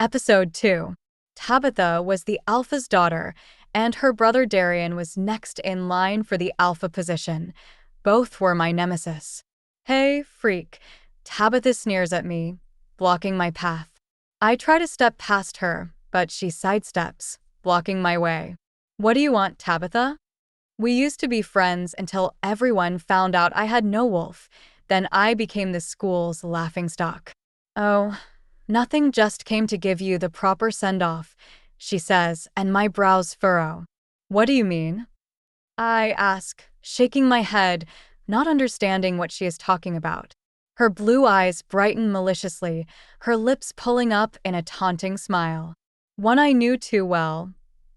Episode 2. Tabitha was the alpha's daughter, and her brother Darian was next in line for the alpha position. Both were my nemesis. "Hey, freak." Tabitha sneers at me, blocking my path. I try to step past her, but she sidesteps, blocking my way. "What do you want, Tabitha?" We used to be friends until everyone found out I had no wolf. Then I became the school's laughingstock. "Oh, nothing, just came to give you the proper send-off," she says, and my brows furrow. "What do you mean?" I ask, shaking my head, not understanding what she is talking about. Her blue eyes brighten maliciously, her lips pulling up in a taunting smile. One I knew too well.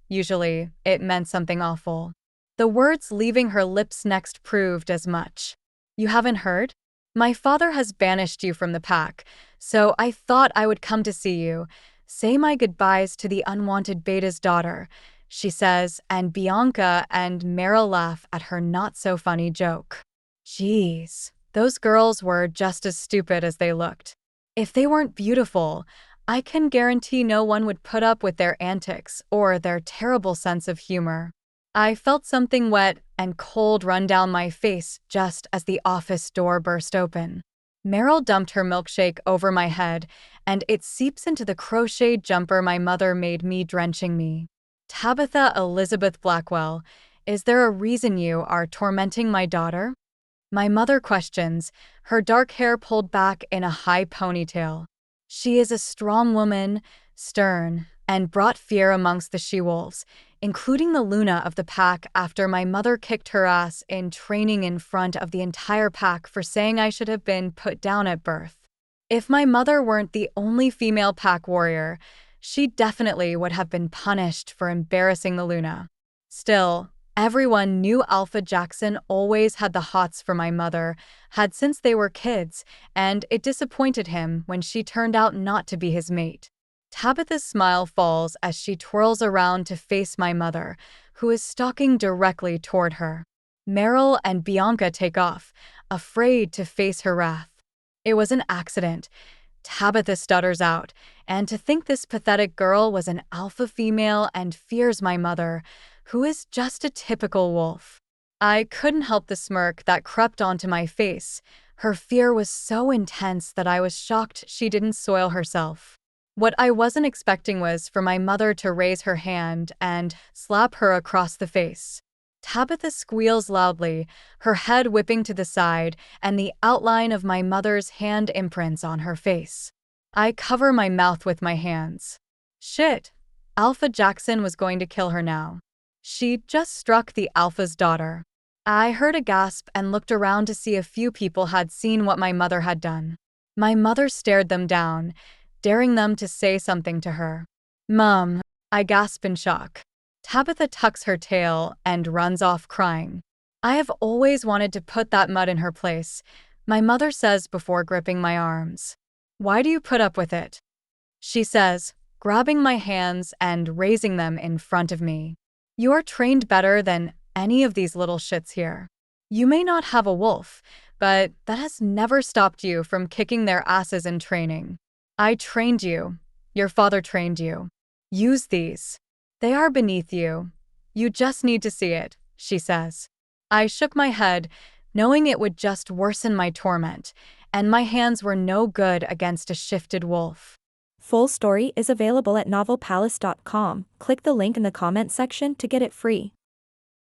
Usually, it meant something awful. The words leaving her lips next proved as much. "You haven't heard? My father has banished you from the pack, so I thought I would come to see you. Say my goodbyes to the unwanted beta's daughter," she says, and Bianca and Maril laugh at her not-so-funny joke. Jeez, those girls were just as stupid as they looked. If they weren't beautiful, I can guarantee no one would put up with their antics or their terrible sense of humor. I felt something wet and cold run down my face just as the office door burst open. Maril dumped her milkshake over my head, and it seeps into the crocheted jumper my mother made me, drenching me. "Tabitha Elizabeth Blackwell, is there a reason you are tormenting my daughter?" My mother questions, her dark hair pulled back in a high ponytail. She is a strong woman, stern, and brought fear amongst the she-wolves, including the Luna of the pack, after my mother kicked her ass in training in front of the entire pack for saying I should have been put down at birth. If my mother weren't the only female pack warrior, she definitely would have been punished for embarrassing the Luna. Still, everyone knew Alpha Jackson always had the hots for my mother, had since they were kids, and it disappointed him when she turned out not to be his mate. Tabitha's smile falls as she twirls around to face my mother, who is stalking directly toward her. Maril and Bianca take off, afraid to face her wrath. "It was an accident," Tabitha stutters out, and to think this pathetic girl was an alpha female and fears my mother, who is just a typical wolf. I couldn't help the smirk that crept onto my face. Her fear was so intense that I was shocked she didn't soil herself. What I wasn't expecting was for my mother to raise her hand and slap her across the face. Tabitha squeals loudly, her head whipping to the side, and the outline of my mother's hand imprints on her face. I cover my mouth with my hands. Shit, Alpha Jackson was going to kill her now. She just struck the Alpha's daughter. I heard a gasp and looked around to see a few people had seen what my mother had done. My mother stared them down, daring them to say something to her. "Mom," I gasp in shock. Tabitha tucks her tail and runs off crying. "I have always wanted to put that mud in her place," my mother says before gripping my arms. "Why do you put up with it?" she says, grabbing my hands and raising them in front of me. "You are trained better than any of these little shits here. You may not have a wolf, but that has never stopped you from kicking their asses in training. I trained you. Your father trained you. Use these. They are beneath you. You just need to see it," she says. I shook my head, knowing it would just worsen my torment, and my hands were no good against a shifted wolf. Full story is available at novelpalace.com. Click the link in the comment section to get it free.